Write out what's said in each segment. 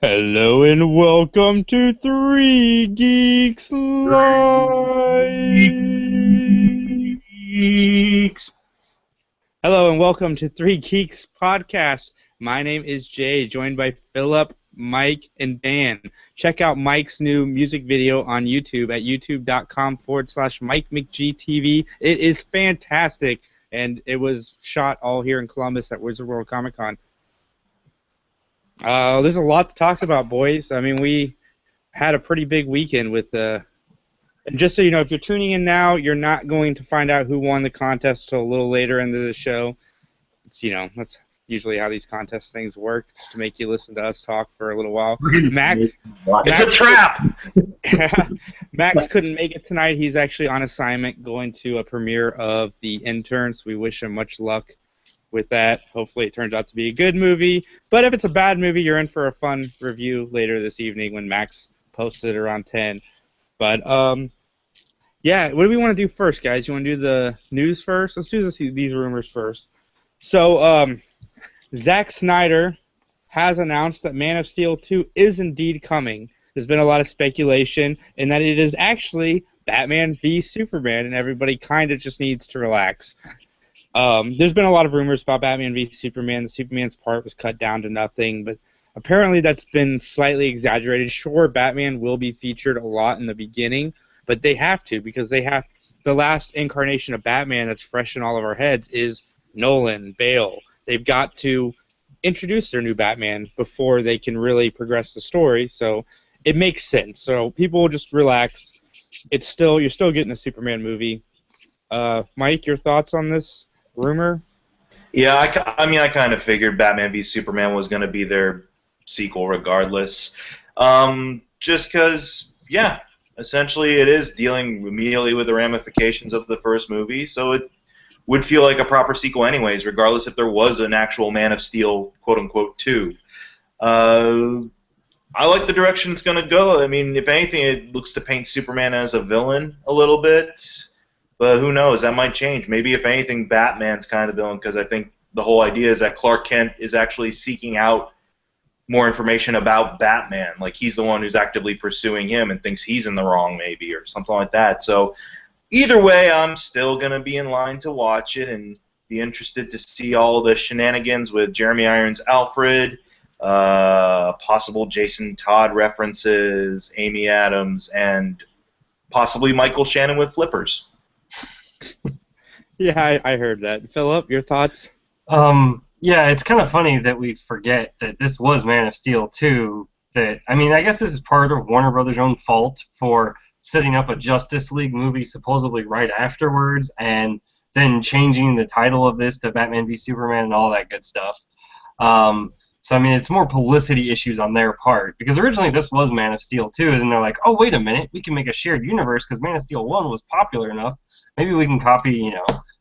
Hello and welcome to Three Geeks Live. Geeks. Hello and welcome to Three Geeks Podcast. My name is Jay, joined by Philip, Mike, and Dan. Check out Mike's new music video on YouTube at youtube.com/Mike McGTV. It is fantastic, and it was shot all here in Columbus at Wizard World Comic Con. There's a lot to talk about, boys. I mean, we had a pretty big weekend with and just so you know, if you're tuning in now, you're not going to find out who won the contest till a little later into the show. It's, that's usually how these contest things work, just to make you listen to us talk for a little while. It's a trap! Max couldn't make it tonight. He's actually on assignment going to a premiere of The Intern, so we wish him much luck with that. Hopefully it turns out to be a good movie. But if it's a bad movie, you're in for a fun review later this evening when Max posts it around 10. But, yeah, what do we want to do first, guys? You want to do the news first? Let's do these rumors first. So, Zack Snyder has announced that Man of Steel 2 is indeed coming. There's been a lot of speculation in that it is actually Batman v Superman, and everybody kind of just needs to relax. There's been a lot of rumors about Batman v Superman. The Superman's part was cut down to nothing, but apparently that's been slightly exaggerated. Sure, Batman will be featured a lot in the beginning, but they have to because they have the last incarnation of Batman that's fresh in all of our heads is Nolan, Bale. They've got to introduce their new Batman before they can really progress the story, so it makes sense. So people just relax. You're still getting a Superman movie. Mike, your thoughts on this rumor? Yeah, I kind of figured Batman v Superman was going to be their sequel regardless. Just because, yeah, essentially it is dealing immediately with the ramifications of the first movie, so it would feel like a proper sequel anyways, regardless if there was an actual Man of Steel, quote-unquote, 2. I like the direction it's going to go. I mean, if anything, it looks to paint Superman as a villain a little bit. But who knows? That might change. Maybe, if anything, Batman's kind of the villain, because I think the whole idea is that Clark Kent is actually seeking out more information about Batman. Like, he's the one who's actively pursuing him and thinks he's in the wrong, maybe, or something like that. So, either way, I'm still going to be in line to watch it and be interested to see all the shenanigans with Jeremy Irons' Alfred, possible Jason Todd references, Amy Adams, and possibly Michael Shannon with flippers. Yeah, I heard that. Philip, your thoughts? Yeah, it's kind of funny that we forget that this was Man of Steel 2. I guess this is part of Warner Brothers' own fault for setting up a Justice League movie supposedly right afterwards and then changing the title of this to Batman v Superman and all that good stuff. So, it's more publicity issues on their part, because originally this was Man of Steel 2, and then they're like, oh, wait a minute, we can make a shared universe because Man of Steel 1 was popular enough. Maybe we can copy,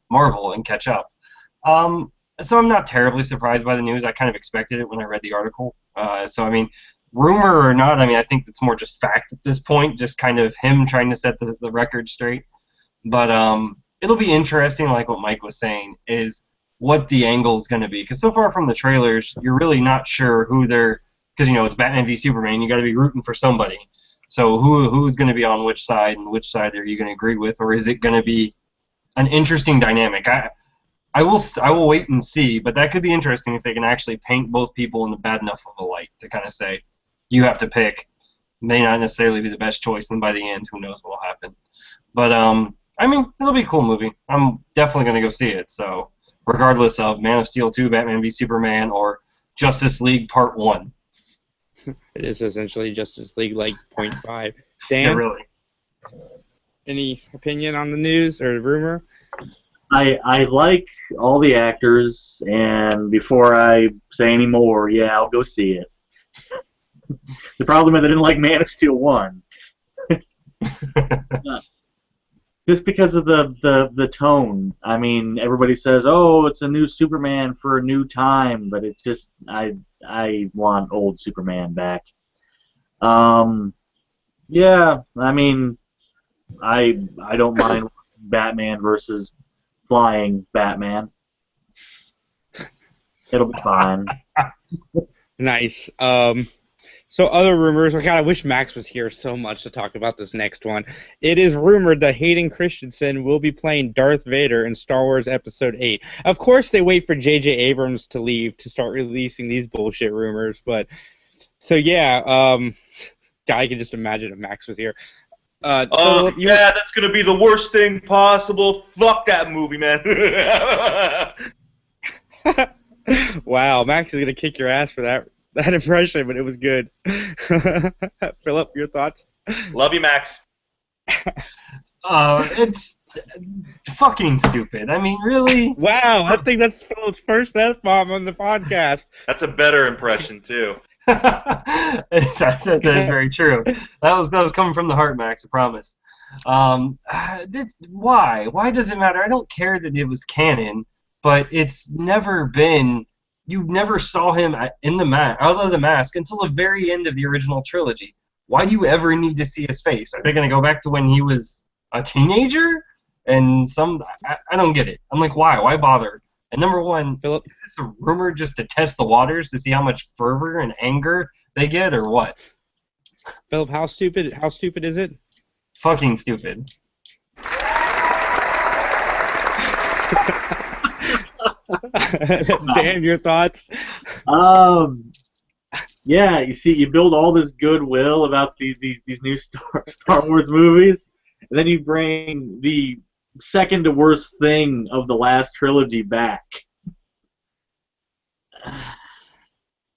Marvel and catch up. So I'm not terribly surprised by the news. I kind of expected it when I read the article. Rumor or not, I think it's more just fact at this point, just kind of him trying to set the record straight. But it'll be interesting, like what Mike was saying, is what the angle is going to be. Because so far from the trailers, you're really not sure who they're... Because, it's Batman v Superman. You got to be rooting for somebody. So who's going to be on which side, and which side are you going to agree with? Or is it going to be an interesting dynamic? I will wait and see, but that could be interesting if they can actually paint both people in the bad enough of a light to kind of say, you have to pick. May not necessarily be the best choice, and by the end, who knows what will happen. But, it'll be a cool movie. I'm definitely going to go see it, so regardless of Man of Steel 2, Batman v Superman, or Justice League Part 1. It is essentially Justice League like 0.5. Dan, Yeah, really. Any opinion on the news or the rumor? I like all the actors, and before I say any more, yeah, I'll go see it. The problem is I didn't like Man of Steel 1. Just because of the tone. Everybody says, oh, it's a new Superman for a new time, but it's just, I want old Superman back. Yeah, I don't mind Batman versus flying Batman. It'll be fine. Nice. So other rumors, God, I wish Max was here so much to talk about this next one. It is rumored that Hayden Christensen will be playing Darth Vader in Star Wars Episode 8. Of course, they wait for J.J. Abrams to leave to start releasing these bullshit rumors, but... So, yeah, I can just imagine if Max was here. Oh, yeah, that's going to be the worst thing possible. Fuck that movie, man. Wow, Max is going to kick your ass for that impression, but it was good. Philip, your thoughts? Love you, Max. It's fucking stupid. I mean, really? Wow, I think that's Philip's first F-bomb on the podcast. That's a better impression, too. That's very true. That was coming from the heart, Max, I promise. Why? Why does it matter? I don't care that it was canon, but it's never been... You never saw him in the out of the mask until the very end of the original trilogy. Why do you ever need to see his face? Are they going to go back to when he was a teenager? And I don't get it. I'm like, why? Why bother? And number one, Philip, is this a rumor just to test the waters to see how much fervor and anger they get, or what? Philip, how stupid is it? Fucking stupid. Dan, your thoughts? Yeah, you see, you build all this goodwill about these new Star Wars movies, and then you bring the second to worst thing of the last trilogy back.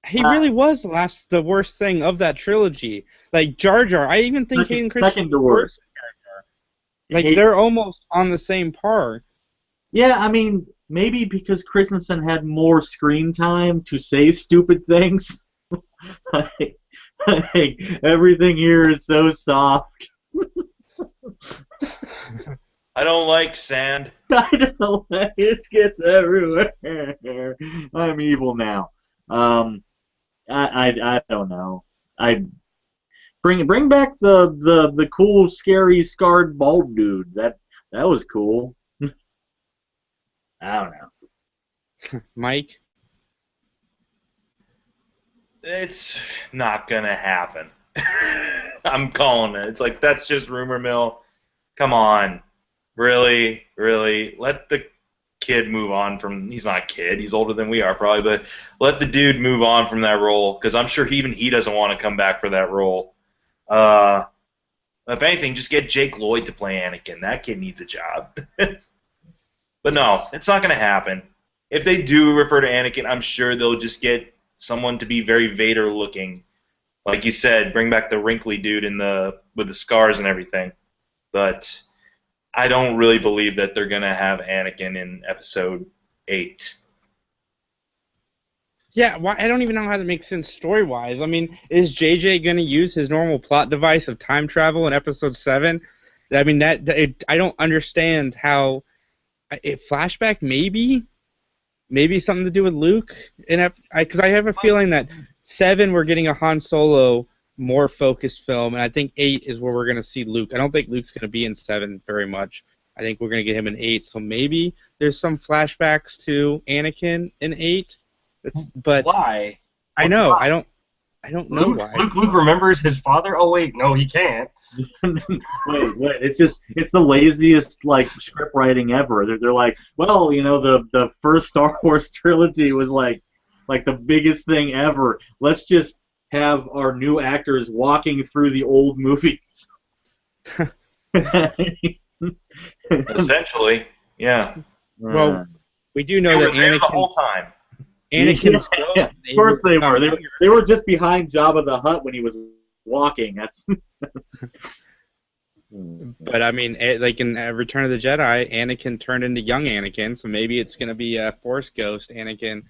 He really was the worst thing of that trilogy. Like Jar Jar, I even think Hayden Christensen second to worst. Like they're almost on the same par. Yeah, I mean, maybe because Christensen had more screen time to say stupid things. like, everything here is so soft. I don't like sand. I don't like it. Gets everywhere. I'm evil now. I don't know. I bring back the cool, scary, scarred, bald dude. That was cool. I don't know. Mike? It's not gonna happen. I'm calling it. It's like, that's just rumor mill. Come on. Really? Let the kid move on from... He's not a kid. He's older than we are, probably. But let the dude move on from that role, because I'm sure even he doesn't want to come back for that role. If anything, just get Jake Lloyd to play Anakin. That kid needs a job. But no, it's not going to happen. If they do refer to Anakin, I'm sure they'll just get someone to be very Vader-looking. Like you said, bring back the wrinkly dude with the scars and everything. But I don't really believe that they're going to have Anakin in Episode 8. Yeah, I don't even know how that makes sense story-wise. I mean, is JJ going to use his normal plot device of time travel in Episode 7? I mean, I don't understand how... flashback, maybe something to do with Luke, because I have a feeling that 7 we're getting a Han Solo more focused film, and I think 8 is where we're going to see Luke. I don't think Luke's going to be in 7 very much. I think we're going to get him in 8, so maybe there's some flashbacks to Anakin in 8. But why? I know. Why? I don't know why. Luke remembers his father. Oh wait, no, he can't. wait. It's the laziest script writing ever. They're like, well, the first Star Wars trilogy was like the biggest thing ever. Let's just have our new actors walking through the old movies. Essentially, yeah. Well, we do know that Anakin the whole time. Anakin's yeah, of course they were. They were just behind Jabba the Hutt when he was walking. That's. But I mean, like in Return of the Jedi, Anakin turned into young Anakin, so maybe it's going to be a Force ghost Anakin.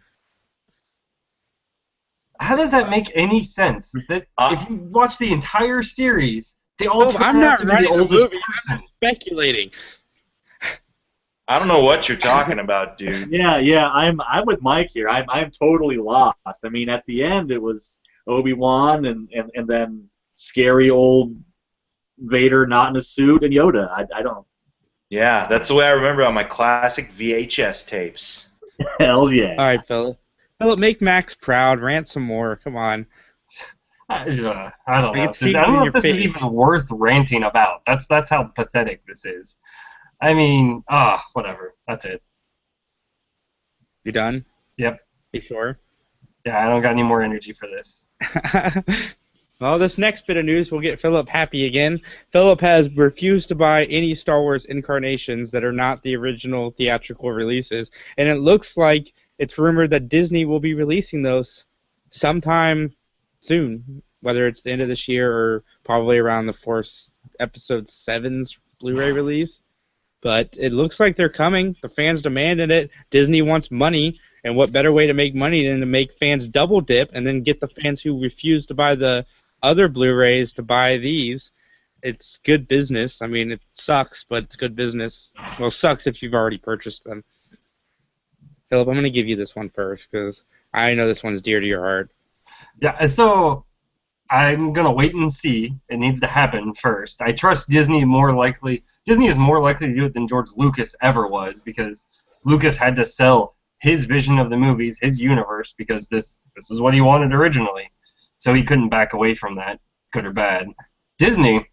How does that make any sense? That if you watch the entire series, they all turn out to be the oldest person. I'm speculating. I don't know what you're talking about, dude. Yeah, I'm with Mike here. I'm totally lost. I mean, at the end it was Obi-Wan and then scary old Vader not in a suit and Yoda. I don't. Yeah, that's the way I remember on my classic VHS tapes. Hell yeah. All right, Philip, make Max proud. Rant some more. Come on. I don't know. I can see I it don't in know your if this is face. even worth ranting about. That's how pathetic this is. I mean, whatever. That's it. You done? Yep. You sure? Yeah, I don't got any more energy for this. Well, this next bit of news will get Philip happy again. Philip has refused to buy any Star Wars incarnations that are not the original theatrical releases, and it looks like it's rumored that Disney will be releasing those sometime soon, whether it's the end of this year or probably around the Force Episode 7's Blu-ray release. But it looks like they're coming. The fans demanded it. Disney wants money, and what better way to make money than to make fans double dip and then get the fans who refuse to buy the other Blu-rays to buy these. It's good business. I mean, it sucks, but it's good business. Well, it sucks if you've already purchased them. Philip, I'm going to give you this one first because I know this one's dear to your heart. Yeah, so I'm gonna wait and see. It needs to happen first. I trust Disney more likely. Disney is more likely to do it than George Lucas ever was because Lucas had to sell his vision of the movies, his universe, because this is what he wanted originally. So he couldn't back away from that, good or bad. Disney,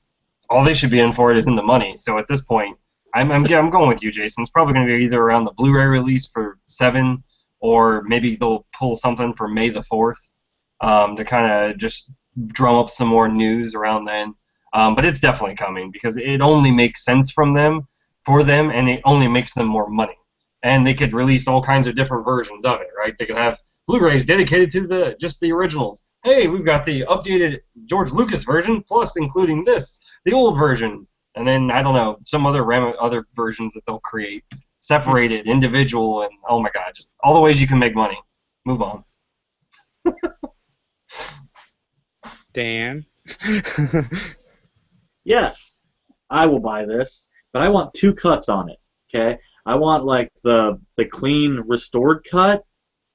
all they should be in for it is in the money. So at this point, I'm going with you, Jason. It's probably going to be either around the Blu-ray release for 7, or maybe they'll pull something for May the 4th to kind of just drum up some more news around then. But it's definitely coming because it only makes sense for them, and it only makes them more money. And they could release all kinds of different versions of it, right? They could have Blu-rays dedicated to just the originals. Hey, we've got the updated George Lucas version, plus including this, the old version. And then, I don't know, some other versions that they'll create, separated, individual, and oh my god, just all the ways you can make money. Move on. Dan? Yes, I will buy this, but I want 2 cuts on it, okay? I want, like, the clean, restored cut,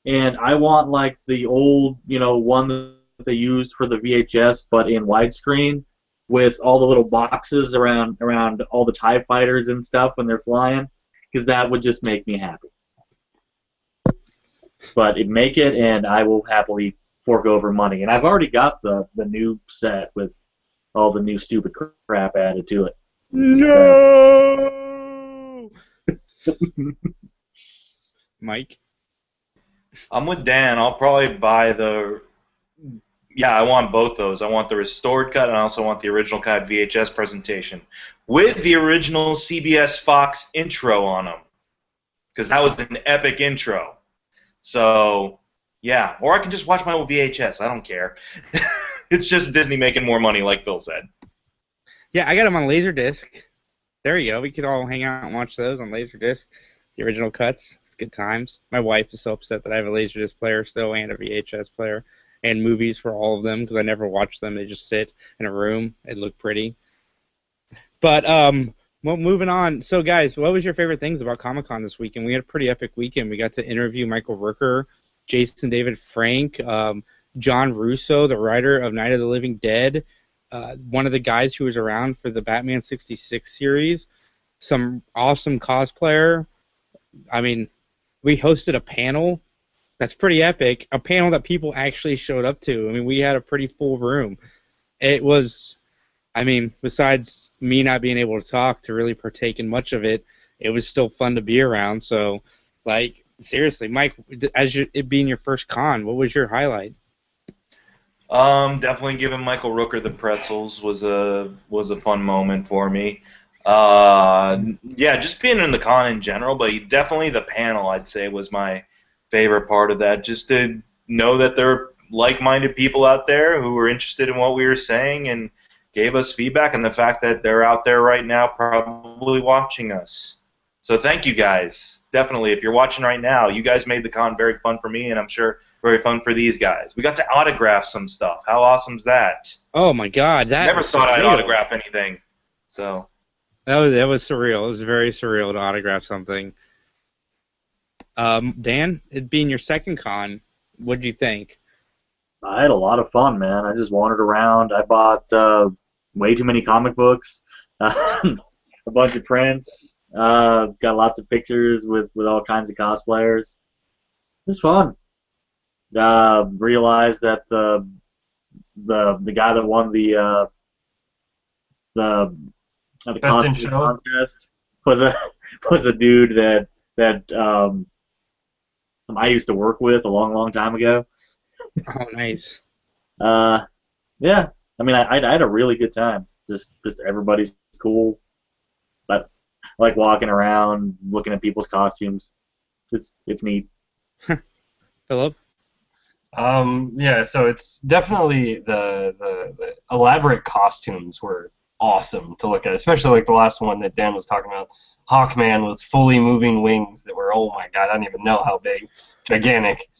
and I want, like, the old, one that they used for the VHS, but in widescreen, with all the little boxes around all the TIE fighters and stuff when they're flying, because that would just make me happy. But make it, and I will happily fork over money. And I've already got the new set with all the new stupid crap added to it. No! Mike? I'm with Dan. I'll probably buy I want both those. I want the restored cut, and I also want the original cut VHS presentation with the original CBS Fox intro on them, because that was an epic intro. So, yeah. Or I can just watch my old VHS. I don't care. It's just Disney making more money, like Phil said. Yeah, I got them on Laserdisc. There you go. We could all hang out and watch those on Laserdisc. The original cuts. It's good times. My wife is so upset that I have a Laserdisc player still and a VHS player and movies for all of them because I never watch them. They just sit in a room and look pretty. But well, moving on. So, guys, what was your favorite things about Comic-Con this weekend? We had a pretty epic weekend. We got to interview Michael Rooker, Jason David Frank, John Russo, the writer of Night of the Living Dead, one of the guys who was around for the Batman 66 series, some awesome cosplayer. I mean, we hosted a panel that's pretty epic, a panel that people actually showed up to. I mean, we had a pretty full room. It was, I mean, besides me not being able to talk to really partake in much of it, it was still fun to be around. So, like, seriously, Mike, it being your first con, what was your highlight? Definitely giving Michael Rooker the pretzels was a fun moment for me. Yeah, just being in the con in general, but definitely the panel, I'd say, was my favorite part of that. Just to know that there are like-minded people out there who were interested in what we were saying and gave us feedback, and the fact that they're out there right now probably watching us. So thank you guys. Definitely, if you're watching right now, you guys made the con very fun for me, and I'm sure very fun for these guys. We got to autograph some stuff. How awesome's that? Oh my God, that Never was thought I'd surreal. autograph anything. So that was surreal. It was very surreal to autograph something. Dan, it being your second con, what did you think? I had a lot of fun, man. I just wandered around. I bought way too many comic books, a bunch of prints, got lots of pictures with all kinds of cosplayers. It was fun. Realized that the the guy that won the Best in costume show. contest was a dude that I used to work with a long time ago. Oh, nice. Yeah, I mean, I had a really good time. Just everybody's cool. But I like walking around, looking at people's costumes. It's neat. Philip? Yeah, so it's definitely the elaborate costumes were awesome to look at, especially like the last one that Dan was talking about, Hawkman with fully moving wings that were, oh my god, I don't even know how big, gigantic.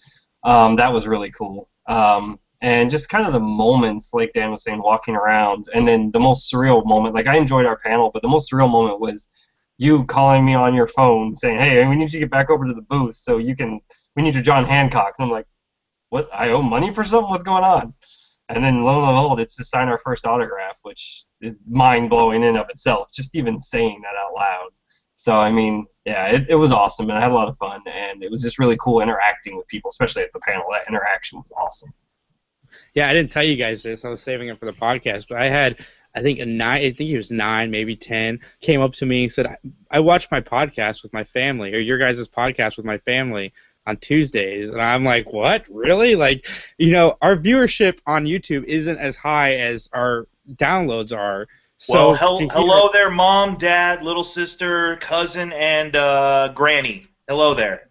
That was really cool. And just kind of the moments, like Dan was saying, walking around, and then the most surreal moment, like I enjoyed our panel, but the most surreal moment was you calling me on your phone saying, hey, we need you to get back over to the booth so we need your John Hancock. And I'm like, what? I owe money for something? What's going on? And then lo and behold, it's to sign our first autograph, which is mind-blowing in and of itself, just even saying that out loud. So, I mean, yeah, it was awesome, and I had a lot of fun, and it was just really cool interacting with people, especially at the panel. That interaction was awesome. Yeah, I didn't tell you guys this. I was saving it for the podcast, but I had, I think he was 9, maybe 10, came up to me and said, I watched my podcast with my family, or your guys' podcast with my family on Tuesdays. And I'm like, what? Really? Like, our viewership on YouTube isn't as high as our downloads are. So well, hello there, Mom, Dad, little sister, cousin, and Granny. Hello there.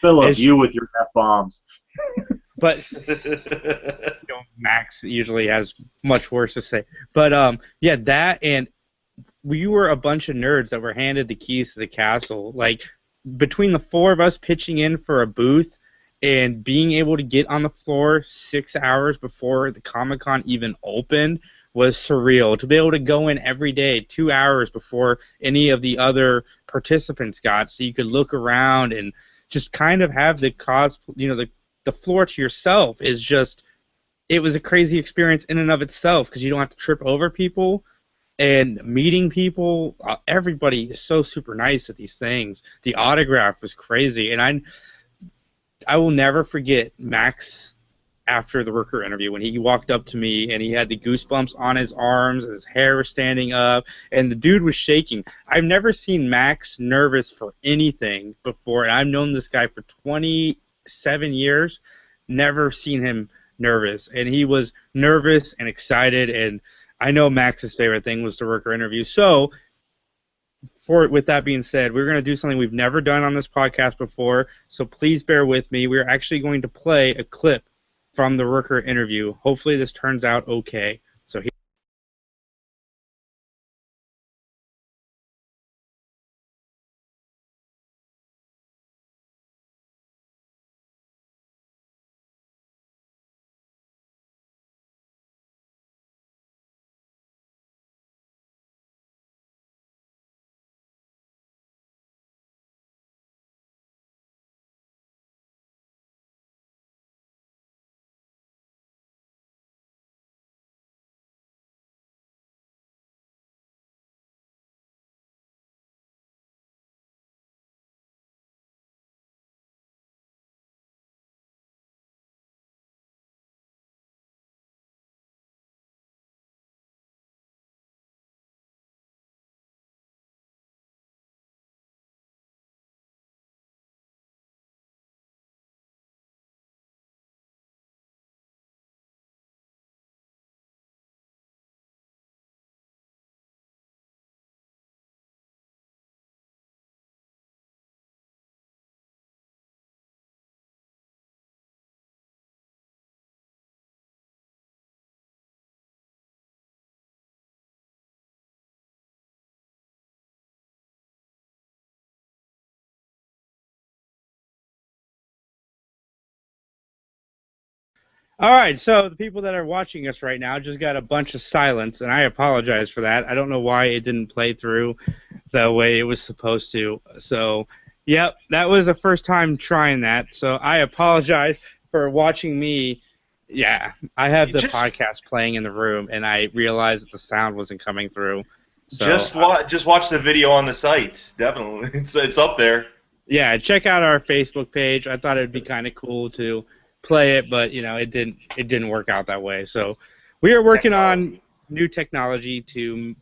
Philip, you with your F-bombs. But Max usually has much worse to say. But yeah, that, and we were a bunch of nerds that were handed the keys to the castle. Like, between the 4 of us pitching in for a booth and being able to get on the floor 6 hours before the Comic-Con even opened was surreal. To be able to go in every day 2 hours before any of the other participants got, so you could look around and just kind of have the the floor to yourself is just, it was a crazy experience in and of itself because you don't have to trip over people. And meeting people, everybody is so super nice at these things. The autograph was crazy, and I will never forget Max after the Rooker interview when he walked up to me and he had the goosebumps on his arms and his hair was standing up and the dude was shaking. I've never seen Max nervous for anything before, and I've known this guy for 27 years, never seen him nervous, and he was nervous and excited. And I know Max's favorite thing was the Rooker interview. So, with that being said, we're going to do something we've never done on this podcast before, so please bear with me. We're actually going to play a clip from the Rooker interview. Hopefully this turns out okay. So here. All right, so the people that are watching us right now just got a bunch of silence, and I apologize for that. I don't know why it didn't play through the way it was supposed to. So, yep, that was the first time trying that. So I apologize for watching me. Yeah, I have the podcast playing in the room, and I realized that the sound wasn't coming through. So, just watch the video on the site. Definitely, it's up there. Yeah, check out our Facebook page. I thought it would be kind of cool to play it, but it didn't work out that way. So we are working on new technology to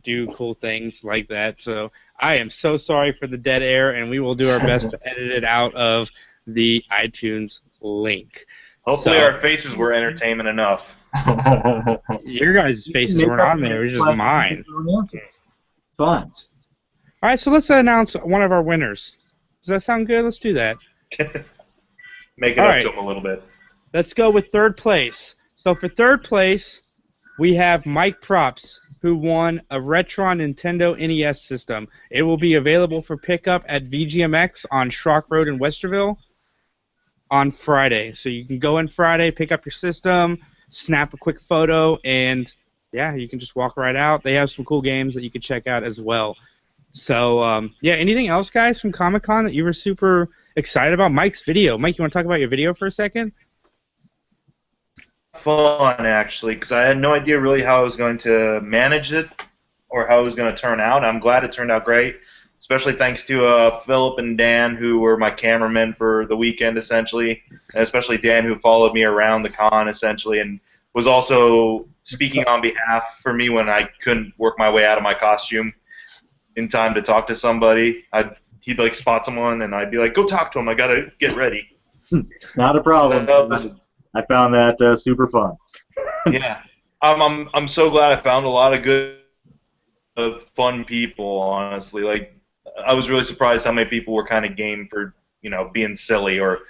do cool things like that. So I am so sorry for the dead air, and we will do our best to edit it out of the iTunes link. Hopefully our faces were entertainment enough. Your guys' faces weren't on there. It was just mine. Fun. All right, so let's announce one of our winners. Does that sound good? Let's do that. Make it up to them a little bit. Let's go with third place. So for third place, we have Mike Props, who won a Retron Nintendo NES system. It will be available for pickup at VGMX on Schrock Road in Westerville on Friday. So you can go in Friday, pick up your system, snap a quick photo, and yeah, you can just walk right out. They have some cool games that you can check out as well. So, yeah, anything else, guys, from Comic-Con that you were super excited about? Mike's video. Mike, you want to talk about your video for a second? Fun, actually, because I had no idea really how I was going to manage it or how it was going to turn out. I'm glad it turned out great, especially thanks to Philip and Dan, who were my cameramen for the weekend, essentially, and especially Dan, who followed me around the con, essentially, and was also speaking on behalf for me when I couldn't work my way out of my costume in time to talk to somebody. He'd like spot someone, and I'd be like, "Go talk to him. I gotta get ready." Not a problem. I found that super fun. Yeah, I'm so glad I found a lot of good, fun people. Honestly, like I was really surprised how many people were kind of game for being silly or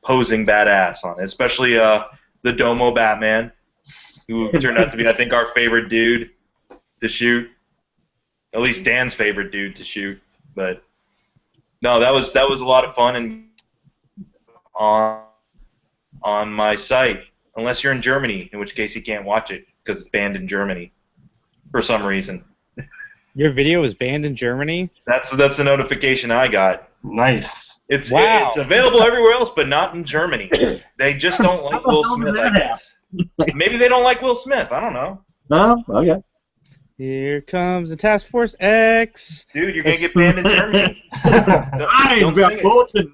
posing badass on it. Especially the Domo Batman, who turned out to be I think our favorite dude to shoot. At least Dan's favorite dude to shoot, but no, that was a lot of fun and on my site, unless you're in Germany, in which case you can't watch it because it's banned in Germany for some reason. Your video was banned in Germany? That's the notification I got. Nice. It's available everywhere else, but not in Germany. They just don't like Will Smith, I guess. Maybe they don't like Will Smith. I don't know. No? Okay. Here comes the Task Force X. Dude, you're going to get banned in Germany. I've got bulletin.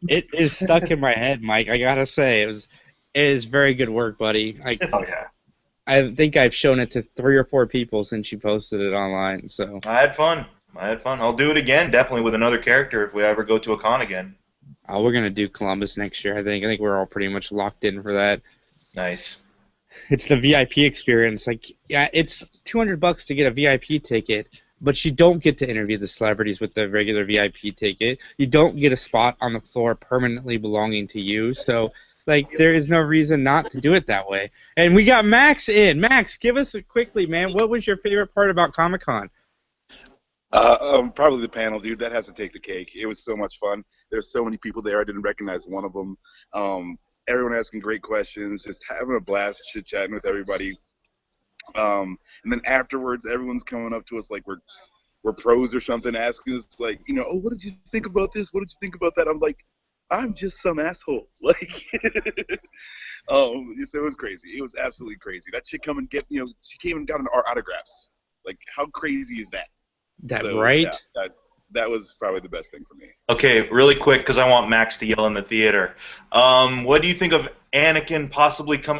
It is stuck in my head, Mike. I got to say, it is very good work, buddy. Oh, yeah. I think I've shown it to 3 or 4 people since you posted it online. So I had fun. I'll do it again, definitely with another character if we ever go to a con again. Oh, we're going to do Columbus next year, I think. I think we're all pretty much locked in for that. Nice. It's the VIP experience. Yeah, it's $200 to get a VIP ticket, but you don't get to interview the celebrities with the regular VIP ticket. You don't get a spot on the floor permanently belonging to you. So, there is no reason not to do it that way. And we got Max in. Max, give us quickly, man. What was your favorite part about Comic-Con? Probably the panel, dude. That has to take the cake. It was so much fun. There's so many people there. I didn't recognize one of them. Everyone asking great questions, just having a blast, chit-chatting with everybody. And then afterwards, everyone's coming up to us like we're pros or something, asking us oh, what did you think about this? What did you think about that? I'm like, I'm just some asshole. It was crazy. It was absolutely crazy. That chick come and she came and got our autographs. How crazy is that? Right? Yeah, that was probably the best thing for me. Okay, really quick, because I want Max to yell in the theater. What do you think of Anakin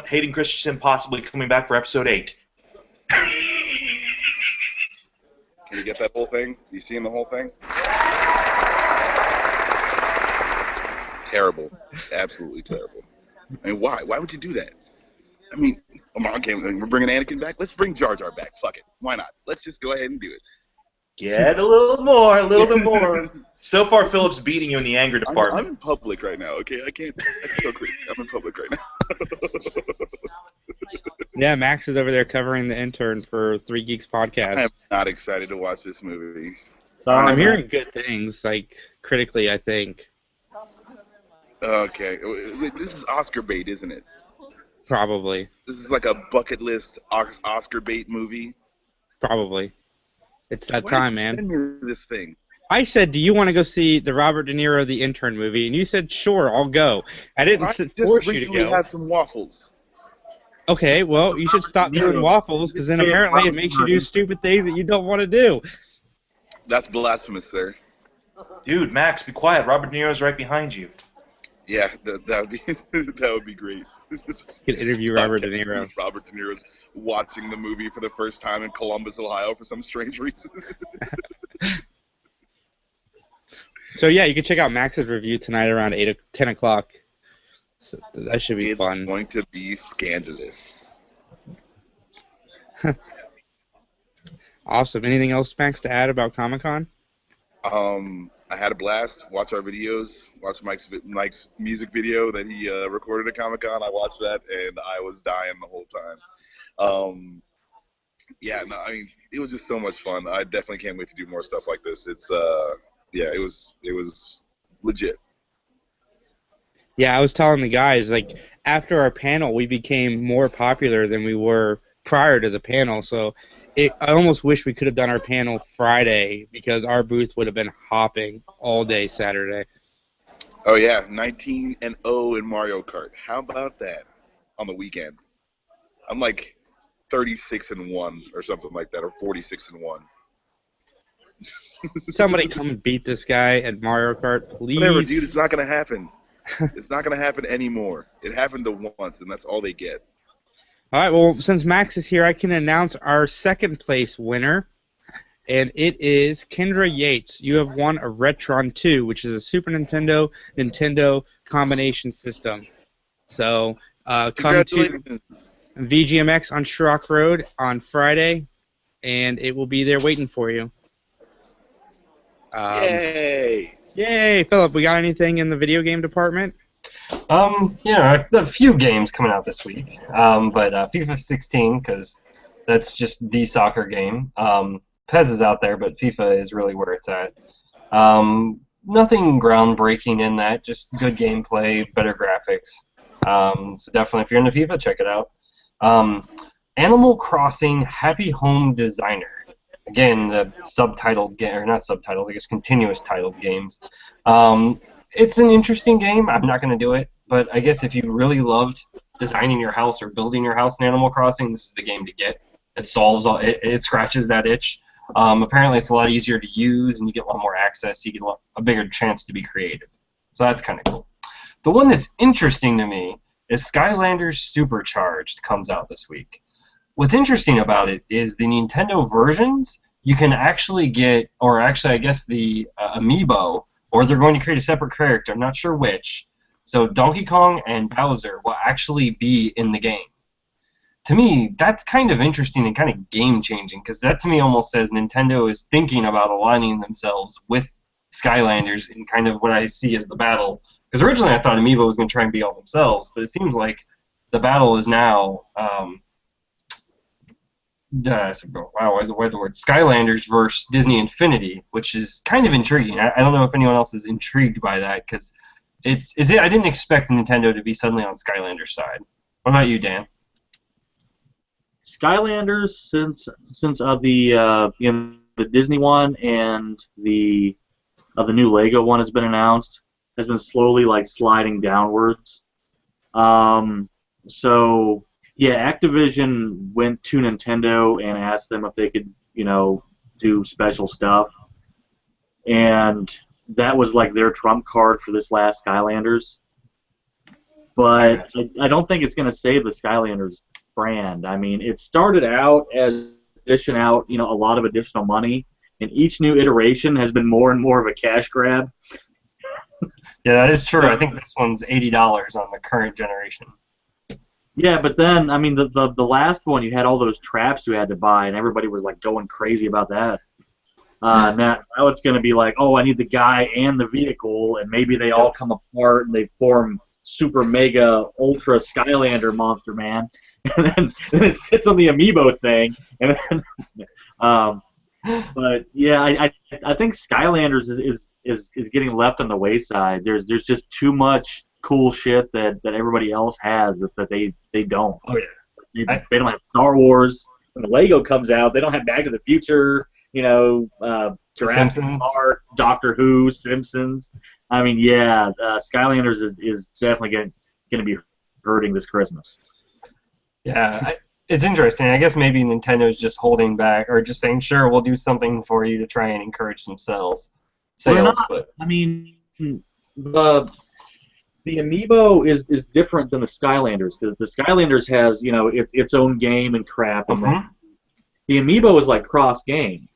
Hayden Christensen possibly coming back for Episode 8? Can you get that whole thing? You seeing the whole thing? Terrible. Absolutely terrible. I mean, why? Why would you do that? I mean, okay, we're bringing Anakin back. Let's bring Jar Jar back. Fuck it. Why not? Let's just go ahead and do it. Get a little bit more. So far, Philip's beating you in the anger department. I'm in public right now, okay? I can't go crazy. I'm in public right now. Yeah, Max is over there covering the intern for 3 Geeks podcast. I'm not excited to watch this movie. I'm hearing good things, critically, I think. Okay. This is Oscar bait, isn't it? Probably. This is like a bucket list Oscar bait movie? Probably. It's that time, man. Send me this thing. I said, do you want to go see the Robert De Niro The Intern movie? And you said, sure, I'll go. I didn't force you to go. I just recently had some waffles. Okay, well, you should stop doing waffles, because then apparently it makes you do stupid things that you don't want to do. That's blasphemous, sir. Dude, Max, be quiet. Robert De Niro's right behind you. Yeah, that would be that would be great. You could interview Robert De Niro. Robert De Niro's watching the movie for the first time in Columbus, Ohio, for some strange reason. So yeah, you can check out Max's review tonight around 10 o'clock. So that should be fun. It's going to be scandalous. Awesome. Anything else, Max, to add about Comic-Con? I had a blast. Watch our videos. Watch Mike's music video that he recorded at Comic-Con. I watched that, and I was dying the whole time. Yeah, no, I mean, it was just so much fun. I definitely can't wait to do more stuff like this. It's yeah, it was legit. Yeah, I was telling the guys, like, after our panel, we became more popular than we were prior to the panel. So I almost wish we could have done our panel Friday because our booth would have been hopping all day Saturday. Oh yeah, 19-0 in Mario Kart. How about that on the weekend? I'm like 36-1 or something like that, or 46-1. Somebody come and beat this guy at Mario Kart, please. Whatever, dude. It's not gonna happen. It's not gonna happen anymore. It happened the once, and that's all they get. All right, well, since Max is here, I can announce our second place winner, and it is Kendra Yates. You have won a Retron 2, which is a Super Nintendo combination system. So come to VGMX on Schrock Road on Friday, and it will be there waiting for you. Yay! Yay, Philip, we got anything in the video game department? A few games coming out this week, but FIFA 16, because that's just the soccer game. PES is out there, but FIFA is really where it's at. Nothing groundbreaking in that, just good gameplay, better graphics. So definitely, if you're into FIFA, check it out. Animal Crossing Happy Home Designer. Again, the subtitled game, or not subtitles, I guess continuous titled games. It's an interesting game. I'm not going to do it, but I guess if you really loved designing your house or building your house in Animal Crossing, this is the game to get. It solves all. It scratches that itch. Apparently, it's a lot easier to use, and you get a lot more access. You get a bigger chance to be creative. So that's kind of cool. The one that's interesting to me is Skylanders Supercharged comes out this week. What's interesting about it is the Nintendo versions you can actually get, or actually I guess the amiibo, or they're going to create a separate character. I'm not sure which. So Donkey Kong and Bowser will actually be in the game. To me, that's kind of interesting and kind of game-changing, because that to me almost says Nintendo is thinking about aligning themselves with Skylanders in kind of what I see as the battle. Because originally I thought amiibo was going to try and be all themselves, but it seems like the battle is now... wow, why the word Skylanders versus Disney Infinity, which is kind of intriguing. I don't know if anyone else is intrigued by that, because I didn't expect Nintendo to be suddenly on Skylanders' side. What about you, Dan? Skylanders, since the Disney one and the new Lego one has been announced, has been slowly sliding downwards. So. Yeah, Activision went to Nintendo and asked them if they could, do special stuff. And that was their trump card for this last Skylanders. But I don't think it's going to save the Skylanders brand. I mean, it started out as dishing out, a lot of additional money, and each new iteration has been more and more of a cash grab. Yeah, that is true. I think this one's $80 on the current generation. Yeah, but then, I mean, the last one, you had all those traps you had to buy, and everybody was, going crazy about that. Now it's going to be oh, I need the guy and the vehicle, and maybe they all come apart, and they form Super Mega Ultra Skylander Monster Man, and then it sits on the Amiibo thing, and then, but, yeah, I think Skylanders is getting left on the wayside. There's just too much cool shit that everybody else has that they don't. Oh yeah. They don't have Star Wars. When Lego comes out, they don't have Back to the Future. Jurassic Park, Doctor Who, Simpsons. I mean, yeah, Skylanders is definitely going to be hurting this Christmas. Yeah, it's interesting. I guess maybe Nintendo's just holding back, or just saying, sure, we'll do something for you to try and encourage some sales. But I mean, the amiibo is different than the Skylanders, because the Skylanders has, you know, its own game and crap, and the amiibo is like cross game.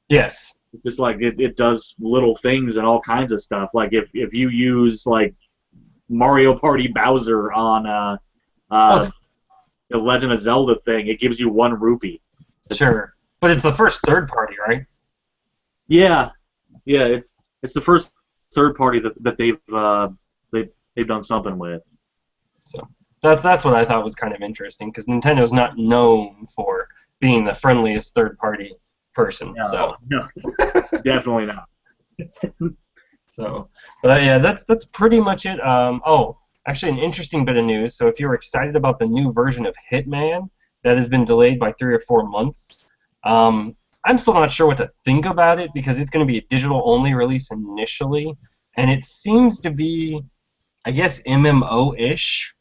Yes. It's like it does little things and all kinds of stuff. Like if you use like Mario Party Bowser on the Legend of Zelda thing, it gives you 1 rupee. Sure, but it's the first third party, right? Yeah, it's the first third party that they've done something with. So that's what I thought was kind of interesting, because Nintendo's not known for being the friendliest third party person. No, definitely not. So, but yeah, that's pretty much it. Actually, an interesting bit of news. So, if you're excited about the new version of Hitman that has been delayed by 3 or 4 months, I'm still not sure what to think about it, because it's going to be a digital-only release initially, and it seems to be, I guess, MMO-ish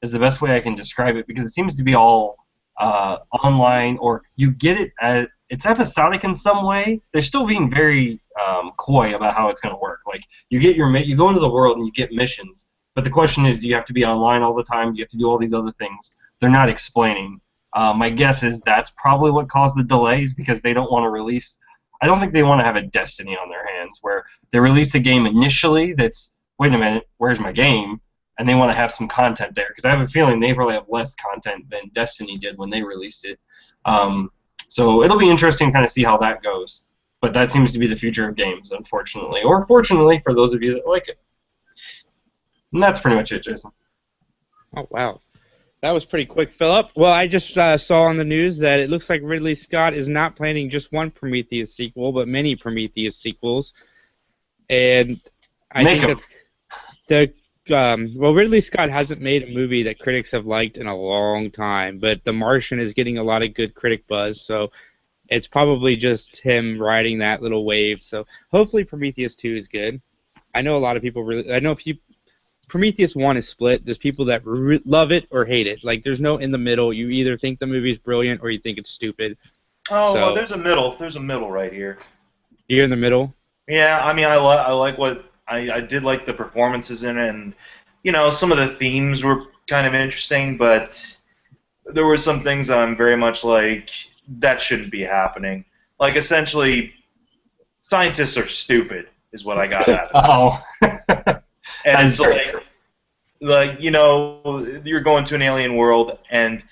is the best way I can describe it, because it seems to be all online, or you get it as it's episodic in some way. They're still being very coy about how it's going to work. Like you go into the world and you get missions, but the question is, do you have to be online all the time? Do you have to do all these other things? They're not explaining. My guess is that's probably what caused the delays, because they don't want to release. I don't think they want to have a Destiny on their hands where they release a game initially that's, wait a minute, where's my game? And they want to have some content there, because I have a feeling they probably have less content than Destiny did when they released it. So it'll be interesting to kind of see how that goes. But that seems to be the future of games, unfortunately. Or fortunately, for those of you that like it. And that's pretty much it, Jason. Oh, wow. That was pretty quick, Philip. Well, I just saw on the news that it looks like Ridley Scott is not planning just one Prometheus sequel, but many Prometheus sequels. And I think that's well, Ridley Scott hasn't made a movie that critics have liked in a long time, but The Martian is getting a lot of good critic buzz, so it's probably just him riding that little wave. So hopefully Prometheus 2 is good. I know a lot of people Prometheus 1 is split. There's people that love it or hate it. Like, there's no in the middle. You either think the movie is brilliant or you think it's stupid. Oh, so, well, there's a middle. There's a middle right here. You're in the middle? Yeah, I mean, I like what... I did like the performances in it, and, you know, some of the themes were kind of interesting, but there were some things that I'm very much like, that shouldn't be happening. Like, essentially, scientists are stupid, is what I got out of it. And it's like, you know, you're going to an alien world, and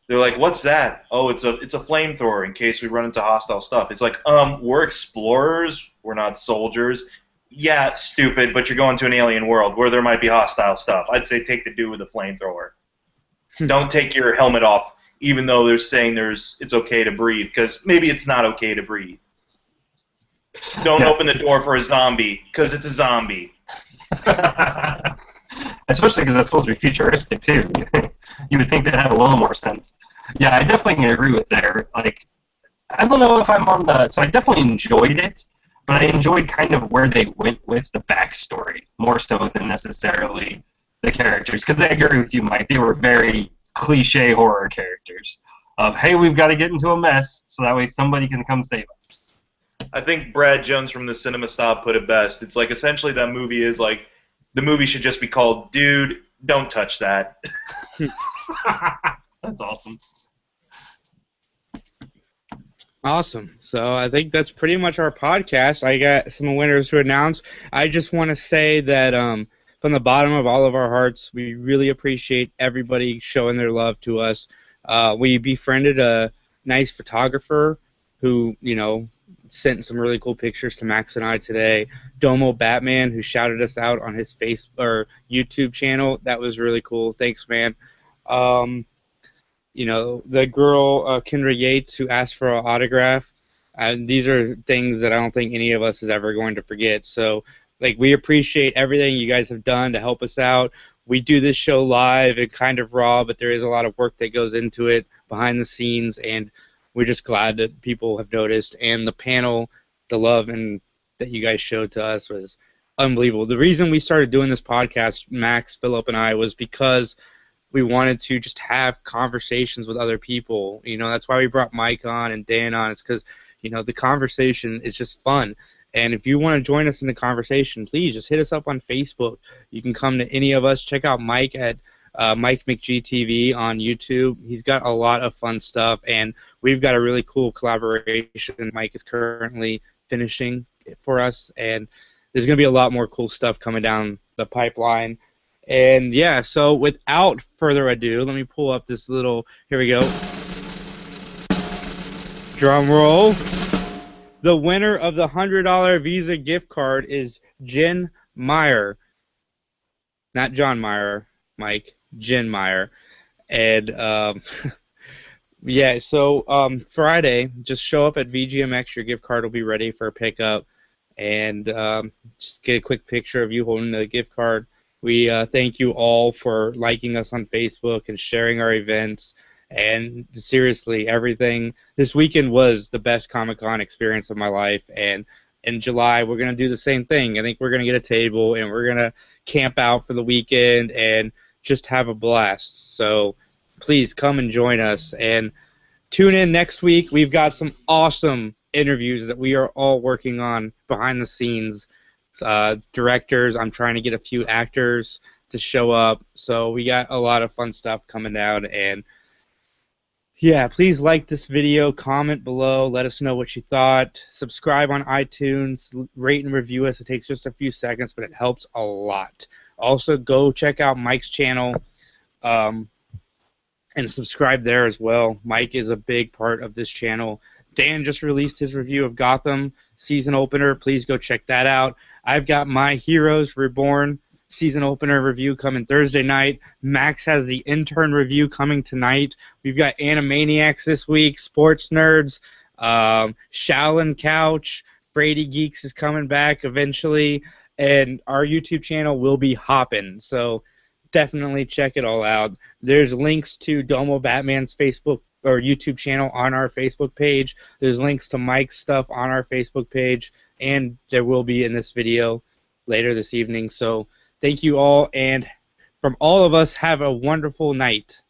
they're like, what's that? Oh, it's a flamethrower in case we run into hostile stuff. It's like, we're explorers, we're not soldiers. Yeah, stupid, but you're going to an alien world where there might be hostile stuff. I'd say take the dude with a flamethrower. Don't take your helmet off, even though they're saying it's okay to breathe, because maybe it's not okay to breathe. Don't open the door for a zombie, because it's a zombie. Especially because that's supposed to be futuristic, too. You would think that had a little more sense. Yeah, I definitely can agree with there. Like, I don't know if I'm on the... So I definitely enjoyed it, but I enjoyed kind of where they went with the backstory, more so than necessarily the characters. Because I agree with you, Mike. They were very cliche horror characters of, hey, we've got to get into a mess so that way somebody can come save us. I think Brad Jones from the Cinema Snob put it best. It's like, essentially that movie is like, the movie should just be called, Dude, Don't Touch That. That's awesome. Awesome. So I think that's pretty much our podcast. I got some winners to announce. I just want to say that from the bottom of all of our hearts, we really appreciate everybody showing their love to us. We befriended a nice photographer who, you know, sent some really cool pictures to Max and I today. Domo Batman, who shouted us out on his YouTube channel. That was really cool. Thanks, man. You know, the girl, Kendra Yates, who asked for an autograph. These are things that I don't think any of us is ever going to forget. So, like, we appreciate everything you guys have done to help us out. We do this show live and kind of raw, but there is a lot of work that goes into it behind the scenes, and we're just glad that people have noticed. And the panel, the love and that you guys showed to us was unbelievable. The reason we started doing this podcast, Max, Philip, and I, was because we wanted to just have conversations with other people. You know, that's why we brought Mike on and Dan on. It's because, you know, the conversation is just fun. And if you want to join us in the conversation, please just hit us up on Facebook. You can come to any of us. Check out Mike at Mike McGTV on YouTube. He's got a lot of fun stuff, and we've got a really cool collaboration Mike is currently finishing for us, and there's going to be a lot more cool stuff coming down the pipeline. And yeah, so without further ado, let me pull up this little, here we go. Drum roll. The winner of the $100 Visa gift card is Jen Meyer. Not John Meyer, Mike. Jen Meyer. And yeah, so Friday, just show up at VGMX. Your gift card will be ready for pickup. And just get a quick picture of you holding the gift card. We thank you all for liking us on Facebook and sharing our events. And seriously, everything this weekend was the best Comic-Con experience of my life. And in July, we're going to do the same thing. I think we're going to get a table, and we're going to camp out for the weekend and just have a blast. So please come and join us. And tune in next week. We've got some awesome interviews that we are all working on behind the scenes. Directors, I'm trying to get a few actors to show up. So we got a lot of fun stuff coming out. And yeah, please like this video, comment below, let us know what you thought. Subscribe on iTunes, rate and review us. It takes just a few seconds, but it helps a lot. Also, go check out Mike's channel and subscribe there as well. Mike is a big part of this channel. Dan just released his review of Gotham season opener. Please go check that out. I've got My Heroes Reborn season opener review coming Thursday night. Max has the intern review coming tonight. We've got Animaniacs this week, Sports Nerds, Shaolin Couch, Brady Geeks is coming back eventually, and our YouTube channel will be hopping. So definitely check it all out. There's links to Domo Batman's Facebook or YouTube channel on our Facebook page. There's links to Mike's stuff on our Facebook page, and there will be in this video later this evening. So thank you all, and from all of us, have a wonderful night.